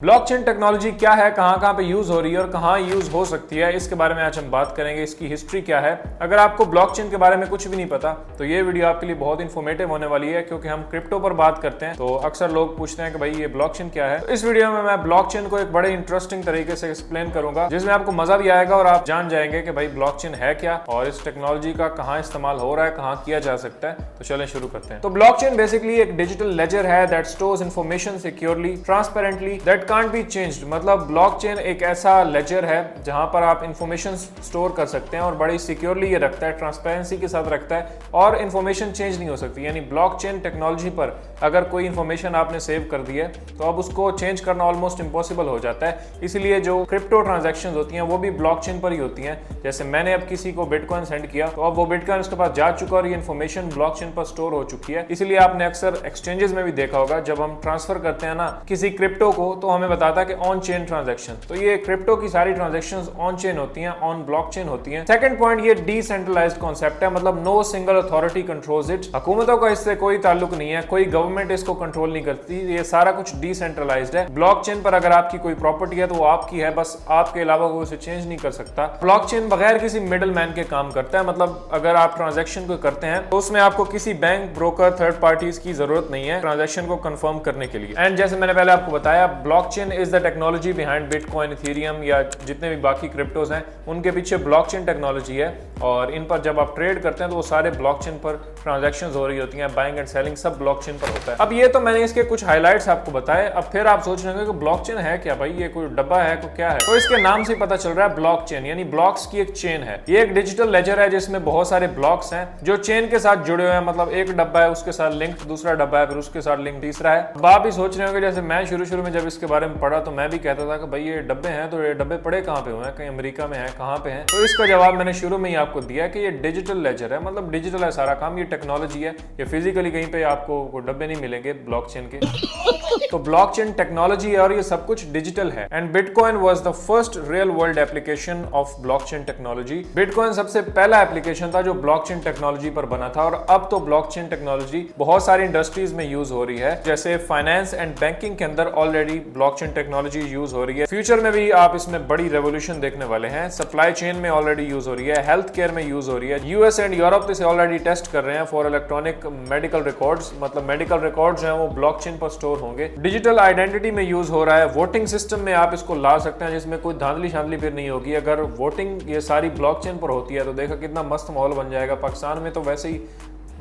Blockchain technology क्या है, कहाँ कहाँ पे यूज हो रही है और कहाँ यूज हो सकती है, इसके बारे में आज हम बात करेंगे। इसकी हिस्ट्री क्या है। अगर आपको ब्लॉकचेन के बारे में कुछ भी नहीं पता तो ये वीडियो आपके लिए बहुत इन्फॉर्मेटिव होने वाली है, क्योंकि हम क्रिप्टो पर बात करते हैं तो अक्सर लोग पूछते हैं कि भाई ये ब्लॉकचेन क्या है। तो इस वीडियो में मैं ब्लॉकचेन को एक बड़े इंटरेस्टिंग तरीके से एक्सप्लेन करूंगा, जिसमें आपको मजा भी आएगा और आप जान जाएंगे कि भाई ब्लॉकचेन है क्या और इस टेक्नोलॉजी का कहाँ इस्तेमाल हो रहा है, कहाँ किया जा सकता है। तो चलें शुरू करते हैं। तो ब्लॉकचेन बेसिकली एक डिजिटल लेजर है that stores information securely, transparently, that can't be changed. मतलब ब्लॉकचेन एक ऐसा लेजर है जहां पर आप इंफॉर्मेशन स्टोर कर सकते हैं और बड़ी सिक्योरली ये रखता है, ट्रांसपेरेंसी के साथ रखता है और इंफॉर्मेशन चेंज नहीं हो सकती। यानी ब्लॉकचेन टेक्नोलॉजी पर अगर कोई इंफॉर्मेशन आपने सेव कर दी है तो अब उसको चेंज करना ऑलमोस्ट इम्पॉसिबल हो जाता है। इसलिए जो क्रिप्टो ट्रांजैक्शंस होती हैं वो भी ब्लॉकचेन पर ही होती हैं। जैसे मैंने अब किसी को बिटकॉइन सेंड किया तो अब वो बिटकॉइन उसके पास जा चुका और ये इन्फॉर्मेशन ब्लॉकचेन पर स्टोर हो चुकी है। इसलिए आपने अक्सर एक्सचेंजेस में भी देखा होगा, जब हम ट्रांसफर करते हैं ना किसी क्रिप्टो को तो हमें बताता है कि ऑन चेन ट्रांजैक्शन। तो ये क्रिप्टो की सारी ट्रांजैक्शंस ऑन चेन होती हैं, ऑन ब्लॉकचेन होती हैं। सेकंड पॉइंट, ये डिसेंट्रलाइज्ड कॉन्सेप्ट है, मतलब no single authority controls it. हुकूमतों का इससे कोई ताल्लुक नहीं है, कोई गवर्नमेंट इसको कंट्रोल नहीं करती। ये सारा कुछ डिसेंट्रलाइज्ड है। ब्लॉकचेन पर अगर आपकी कोई प्रॉपर्टी है तो वो आपकी है, बस आपके अलावा कोई उसे चेंज नहीं कर सकता। ब्लॉकचेन बगैर किसी मिडल मैन के काम करता है। मतलब अगर आप ट्रांजैक्शन को करते हैं तो उसमें आपको किसी बैंक, ब्रोकर, थर्ड पार्टीज की जरूरत नहीं है ट्रांजैक्शन को कंफर्म करने के लिए। एंड जैसे मैंने पहले आपको बताया, blockchain is the technology behind bitcoin, Ethereum या जितने भी बाकी क्रिप्टोज हैं उनके पीछे ब्लॉकचेन टेक्नोलॉजी है। और इन पर जब आप ट्रेड करते हैं तो वो सारे ब्लॉकचेन पर ट्रांजैक्शंस हो रही होती हैं, बाइंग एंड सेलिंग सब ब्लॉकचेन पर होता है। अब ये तो मैंने इसके कुछ हाइलाइट्स आपको बताए। अब फिर आप सोच रहे होंगे कि ब्लॉकचेन है क्या भाई, ये कोई डब्बा है को क्या है। तो इसके नाम से पता चल रहा है ब्लॉकचेन यानी ब्लॉक्स की एक चेन है। ये एक डिजिटल लेजर है जिसमें बहुत सारे ब्लॉक्स हैं जो चेन के साथ जुड़े हुए हैं। मतलब एक डब्बा है, उसके साथ लिंक दूसरा डब्बा है, फिर उसके साथ लिंक तीसरा है। अब आप भी सोच रहे होंगे, जैसे मैं शुरू में जब इसके बारे में पढ़ा तो मैं भी कहता था कि भाई ये डब्बे हैं, तो ये डब्बे पड़े कहाँ पे हुए हैं, कहीं अमेरिका में है, कहाँ पे हैं। तो इसका जवाब मैंने शुरू में ही आपको दिया कि ये डिजिटल लेजर है, मतलब डिजिटल है सारा काम, ये टेक्नोलॉजी है। ये फिजिकली कहीं पे आपको डब्बे नहीं मिलेंगे ब्लॉकचेन के। तो ब्लॉकचेन टेक्नोलॉजी है और ये सब कुछ डिजिटल है। And bitcoin was the first real world application of blockchain technology. Bitcoin सबसे पहला एप्लीकेशन था जो ब्लॉकचेन टेक्नोलॉजी पर बना था। और अब तो ब्लॉकचेन टेक्नोलॉजी बहुत सारी इंडस्ट्रीज में यूज हो रही है, जैसे फाइनेंस एंड बैंकिंग के अंदर ऑलरेडी ब्लॉकचेन टेक्नोलॉजी यूज हो रही है। फ्यूचर में भी आप इसमें बड़ी रेवोल्यूशन देखने वाले हैं। सप्लाई चेन में ऑलरेडी यूज हो रही है, हेल्थ केयर में यूज हो रही है। यूएस एंड यूरोप इसे ऑलरेडी टेस्ट कर रहे हैं फॉर इलेक्ट्रॉनिक मेडिकल रिकॉर्ड्स। मतलब मेडिकल रिकॉर्ड्स हैं वो ब्लॉकचेन पर स्टोर होंगे। डिजिटल आइडेंटिटी में यूज हो रहा है। वोटिंग सिस्टम में आप इसको ला सकते हैं जिसमें कोई धांधली शांधली फिर नहीं होगी। अगर वोटिंग ये सारी ब्लॉकचेन पर होती है तो देखा कितना मस्त माहौल बन जाएगा। पाकिस्तान में तो वैसे ही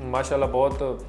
माशाल्लाह बहुत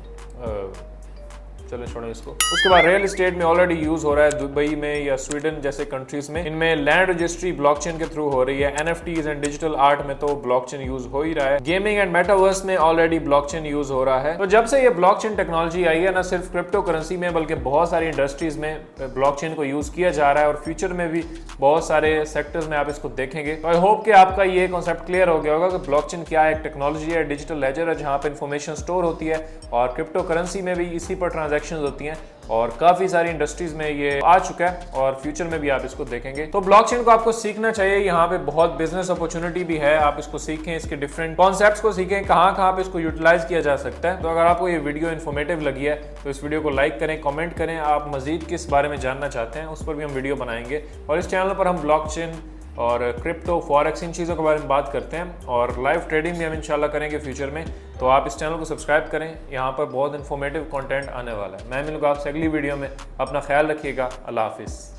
चलो छोड़ो इसको। उसके बाद रियल एस्टेट में ऑलरेडी यूज हो रहा है, दुबई में या स्वीडन जैसे कंट्रीज में। इनमें लैंड रजिस्ट्री ब्लॉकचेन के थ्रू हो रही है। एनएफटीज एंड डिजिटल आर्ट में तो ब्लॉकचेन यूज हो ही रहा है। गेमिंग एंड मेटावर्स में ऑलरेडी ब्लॉकचेन यूज हो रहा है। तो जब से ये ब्लॉकचेन टेक्नोलॉजी आई है, ना सिर्फ क्रिप्टो करेंसी में बल्कि बहुत सारी इंडस्ट्रीज में ब्लॉकचेन को यूज किया जा रहा है और फ्यूचर में भी बहुत सारे सेक्टर्स में आप इसको देखेंगे। तो आई होप कि आपका ये कॉन्सेप्ट क्लियर हो गया होगा कि ब्लॉकचेन क्या है। एक टेक्नोलॉजी है, डिजिटल लेजर है जहां पर इंफॉर्मेशन स्टोर होती है और क्रिप्टो करेंसी में भी इसी पर ट्रांजैक्शन होती हैं और काफी सारी इंडस्ट्रीज में ये आ चुका है और फ्यूचर में भी आप इसको देखेंगे। तो ब्लॉकचेन को आपको सीखना चाहिए। यहाँ पे बहुत बिजनेस अपॉर्चुनिटी भी है, आप इसको सीखें, इसके डिफरेंट कॉन्सेप्ट्स को सीखें, कहाँ पे इसको यूटिलाइज किया जा सकता है। तो अगर आपको ये वीडियो इन्फॉर्मेटिव लगी है तो इस वीडियो को लाइक करें, कमेंट करें। आप मजीद किस बारे में जानना चाहते हैं उस पर भी हम वीडियो बनाएंगे। और इस चैनल पर हम ब्लॉकचेन और क्रिप्टो, फॉरेक्स, इन चीज़ों के बारे में बात करते हैं और लाइव ट्रेडिंग भी हम इंशाल्लाह करेंगे फ्यूचर में। तो आप इस चैनल को सब्सक्राइब करें, यहाँ पर बहुत इन्फॉर्मेटिव कंटेंट आने वाला है। मैं मिलूंगा आपसे अगली वीडियो में। अपना ख्याल रखिएगा। अल्लाह हाफिज़।